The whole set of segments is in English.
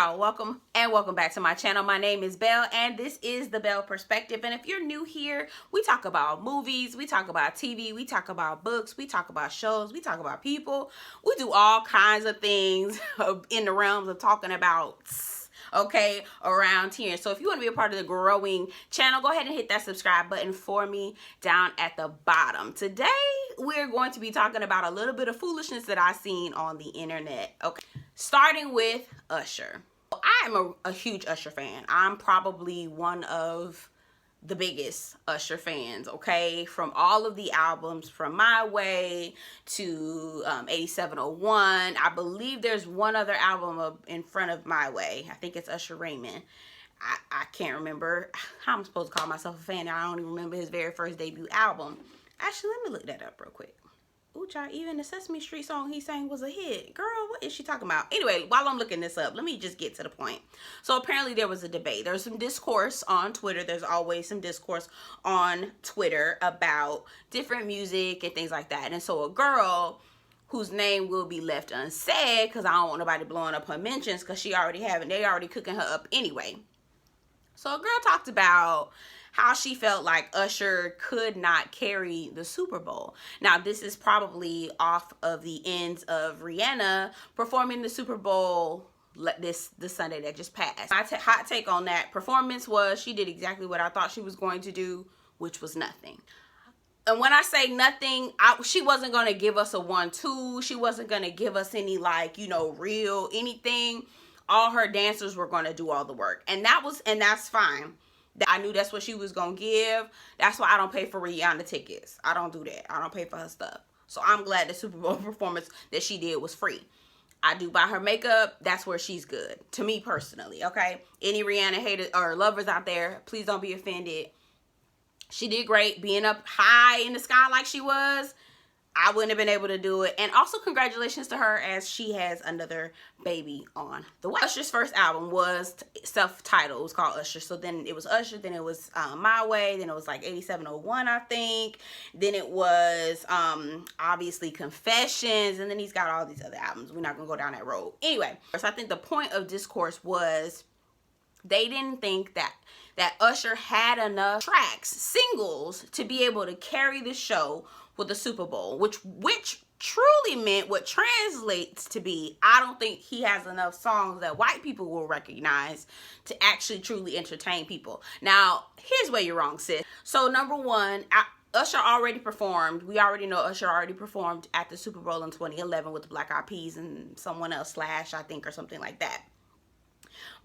y'all, welcome back to my channel. My name is Belle and this is the Belle Perspective. And if you're new here, we talk about movies, we talk about TV, we talk about books, we talk about shows, we talk about people. We do all kinds of things in the realms of talking about, okay, around here. So if you want to be a part of the growing channel, go ahead and hit that subscribe button for me down at the bottom. Today we're going to be talking about a little bit of foolishness that I've seen on the internet. Okay, starting with Usher. I am a huge Usher fan. I'm probably one of the biggest Usher fans, okay? From all of the albums, from My Way to 8701. I believe there's one other album in front of My Way. I think it's Usher Raymond. I can't remember how I'm supposed to call myself a fan. I don't even remember his very first debut album. Actually, let me look that up real quick. Ooh, child, even the Sesame Street song he sang was a hit. Girl, what is she talking about? Anyway, while I'm looking this up, let me just get to the point. So apparently there was a debate. There's some discourse on Twitter. There's always some discourse on Twitter about different music and things like that. And so a girl whose name will be left unsaid, because I don't want nobody blowing up her mentions, because they already cooking her up anyway. So a girl talked about how she felt like Usher could not carry the Super Bowl. Now, this is probably off of the ends of Rihanna performing the Super Bowl this Sunday that just passed. My hot take on that performance was she did exactly what I thought she was going to do, which was nothing. And when I say nothing, she wasn't going to give us a 1-2. She wasn't going to give us any, like, you know, real anything. All her dancers were going to do all the work. And that's fine. I knew that's what she was gonna give. That's why I don't pay for Rihanna tickets. I don't do that. I don't pay for her stuff. So I'm glad the Super Bowl performance that she did was free. I do buy her makeup. That's where she's good, to me personally, okay? Any Rihanna haters or lovers out there, please don't be offended. She did great being up high in the sky like she was. I wouldn't have been able to do it. And also congratulations to her as she has another baby on the way. Usher's first album was self-titled. It was called Usher. So then it was Usher. Then it was My Way. Then it was like 8701, I think. Then it was obviously Confessions. And then he's got all these other albums. We're not going to go down that road. Anyway, so I think the point of discourse was they didn't think that Usher had enough tracks, singles, to be able to carry the show with the Super Bowl, which truly meant what translates to be, I don't think he has enough songs that white people will recognize to actually truly entertain people. Now, here's where you're wrong, sis. So number one, Usher already performed. We already know Usher already performed at the Super Bowl in 2011 with the Black Eyed Peas and someone else, Slash, I think, or something like that.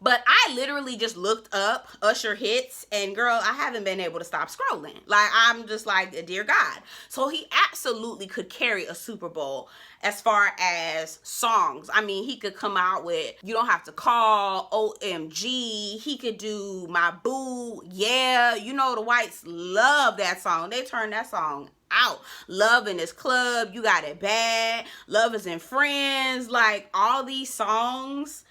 But I literally just looked up Usher hits, and girl, I haven't been able to stop scrolling. Like, I'm just like, dear God. So he absolutely could carry a Super Bowl as far as songs. I mean, he could come out with You Don't Have to Call, OMG. He could do My Boo, Yeah. You know, the whites love that song. They turned that song out. Love in This Club, You Got It Bad, Lovers and Friends. Like, all these songs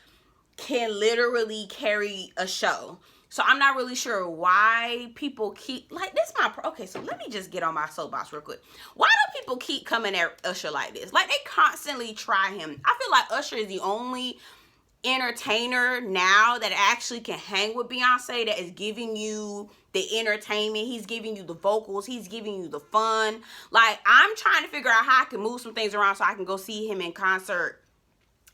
can literally carry a show. So I'm not really sure why people keep, like, this okay, so let me just get on my soapbox real quick. Why do people keep coming at Usher like this? Like, they constantly try him. I feel like Usher is the only entertainer now that actually can hang with Beyonce, that is giving you the entertainment. He's giving you the vocals. He's giving you the fun. Like, I'm trying to figure out how I can move some things around so I can go see him in concert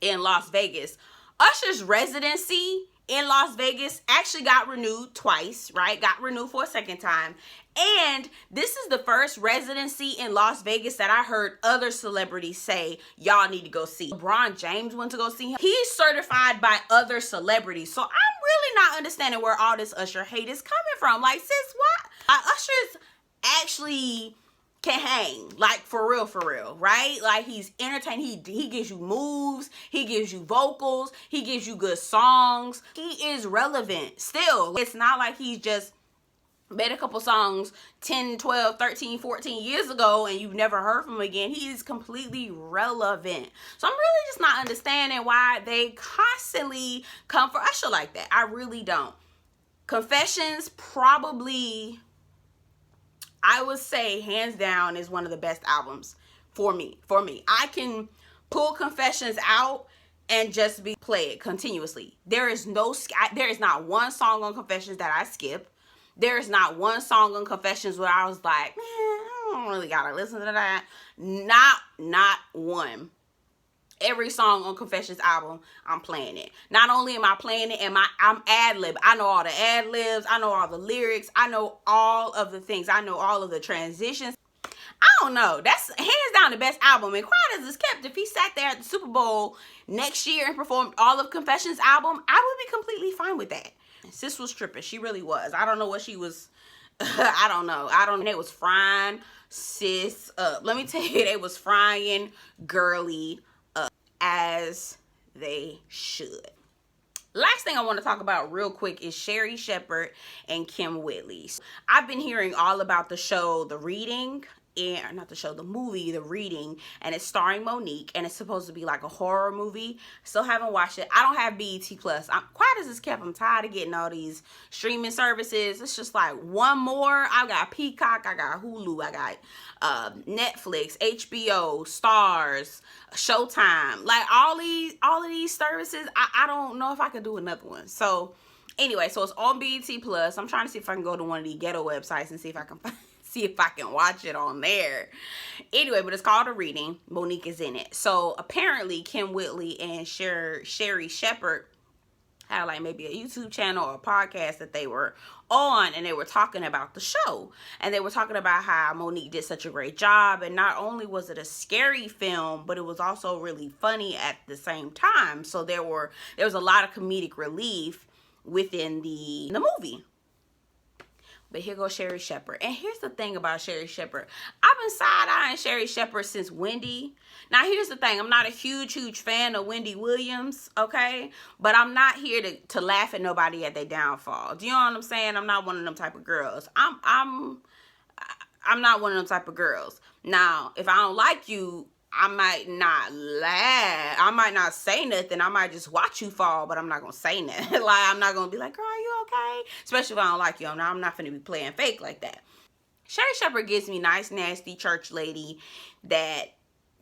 in Las Vegas. Usher's residency in Las Vegas actually got renewed twice, right? Got renewed for a second time. And this is the first residency in Las Vegas that I heard other celebrities say, y'all need to go see. LeBron James went to go see him. He's certified by other celebrities. So I'm really not understanding where all this Usher hate is coming from. Like, sis, what? Usher's actually can hang, like, for real, right? Like, he's entertaining. He gives you moves, he gives you vocals, he gives you good songs. He is relevant still. It's not like he's just made a couple songs 10, 12, 13, 14 years ago and you've never heard from him again. He is completely relevant. So I'm really just not understanding why they constantly come for Usher like that. I really don't. Confessions, probably, I would say, hands down, is one of the best albums for me. I can pull Confessions out and just be play it continuously. There is not one song on Confessions that I skip. There is not one song on Confessions where I was like, man, I don't really gotta listen to that. Not one. Every song on Confessions album, I'm playing it. Not only am I playing it, I'm ad-lib. I know all the ad-libs. I know all the lyrics. I know all of the things. I know all of the transitions. I don't know. That's hands down the best album. And Quiet as It's Kept, if he sat there at the Super Bowl next year and performed all of Confessions album, I would be completely fine with that. Sis was tripping. She really was. I don't know what she was. I don't know. It was frying sis up. Let me tell you, they was frying girly up, as they should. Last thing I want to talk about real quick is Sherri Shepard and Kym Whitley. I've been hearing all about the show, The Reading, and not the show, the movie, The Reading, and it's starring Monique, and it's supposed to be like a horror movie. Still haven't watched it. I don't have BET Plus. I'm quiet as it's kept. I'm tired of getting all these streaming services. It's just like one more. I got Peacock, I got Hulu, I got Netflix, HBO, Stars, Showtime, like all of these services. I don't know if I could do another one. So anyway, so it's on BET Plus. I'm trying to see if I can go to one of the ghetto websites and see if I can watch it on there. Anyway, but it's called A Reading. Monique is in it. So apparently Kym Whitley and Sherri Shepard had like maybe a YouTube channel or a podcast that they were on, and they were talking about the show, and they were talking about how Monique did such a great job, and not only was it a scary film, but it was also really funny at the same time. So there was a lot of comedic relief within the movie. But here goes Sherri Shepard. And here's the thing about Sherri Shepard. I've been side-eyeing Sherri Shepard since Wendy. Now, here's the thing. I'm not a huge fan of Wendy Williams, okay? But I'm not here to laugh at nobody at their downfall. Do you know what I'm saying? I'm not one of them type of girls. I'm not one of them type of girls. Now, if I don't like you, I might not laugh. I might not say nothing. I might just watch you fall, but I'm not going to say nothing. Like, I'm not going to be like, girl, are you okay? Especially if I don't like you. I'm not going to be playing fake like that. Sherri Shepard gives me nice, nasty church lady that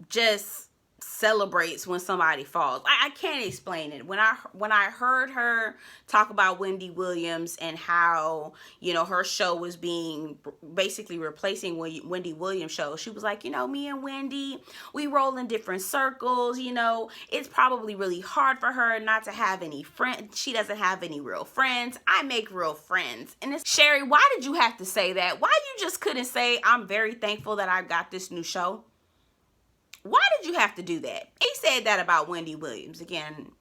just celebrates when somebody falls. I can't explain it. When I heard her talk about Wendy Williams and how, you know, her show was being basically replacing Wendy Williams' show, she was like, you know, me and Wendy, we roll in different circles. You know, it's probably really hard for her not to have any friends. She doesn't have any real friends. I make real friends. And it's, Sherri, why did you have to say that? Why you just couldn't say, I'm very thankful that I got this new show? Why did you have to do that? He said that about Wendy Williams. Again,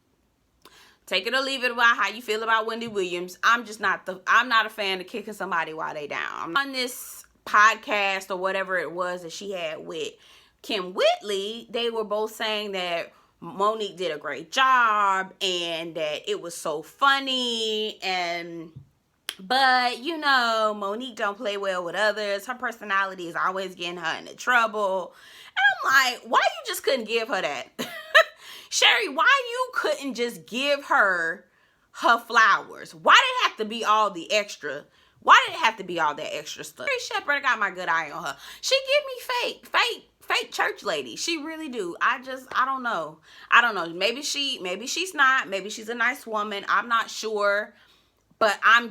take it or leave it about how you feel about Wendy Williams. I'm not a fan of kicking somebody while they down. On this podcast or whatever it was that she had with Kym Whitley, they were both saying that Monique did a great job and that it was so funny, but you know, Monique don't play well with others. Her personality is always getting her into trouble. And I'm like, why you just couldn't give her that? Sherri, why you couldn't just give her flowers? Why did it have to be all the extra? Why did it have to be all that extra stuff? Sherri Shepard got my good eye on her. She give me fake church lady. She really do. I don't know. Maybe she's not. Maybe she's a nice woman. I'm not sure. But I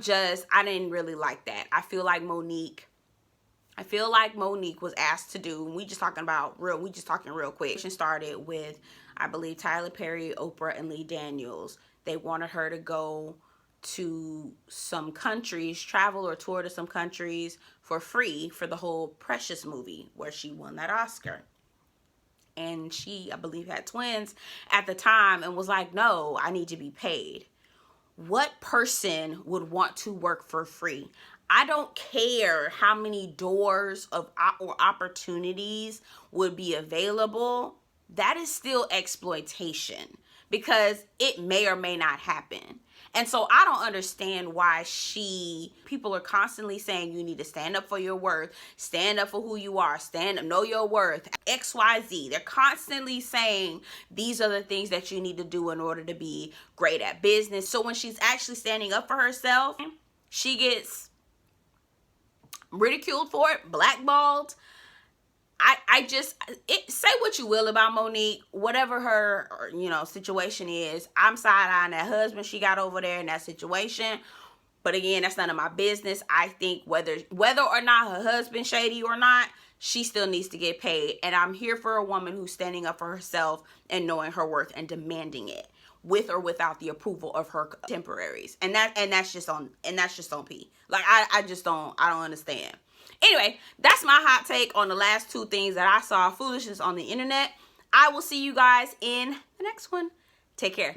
didn't really like that. I feel like Monique was asked to do, we just talking real quick. She started with, I believe, Tyler Perry, Oprah, and Lee Daniels. They wanted her to go to some countries, travel or tour to some countries for free for the whole Precious movie where she won that Oscar. And she, I believe, had twins at the time and was like, no, I need to be paid. What person would want to work for free? I don't care how many doors or opportunities would be available. That is still exploitation because it may or may not happen. And so I don't understand why people are constantly saying you need to stand up for your worth, stand up for who you are, stand up, know your worth, XYZ. They're constantly saying these are the things that you need to do in order to be great at business. So when she's actually standing up for herself, she gets ridiculed for it, blackballed. say what you will about Monique, whatever her, you know, situation is. I'm side-eyeing that husband she got over there in that situation. But again, that's none of my business. I think whether or not her husband shady or not, she still needs to get paid. And I'm here for a woman who's standing up for herself and knowing her worth and demanding it, with or without the approval of her contemporaries. And that's just on P. Like, I don't understand. Anyway, that's my hot take on the last two things that I saw foolishness on the internet. I will see you guys in the next one. Take care.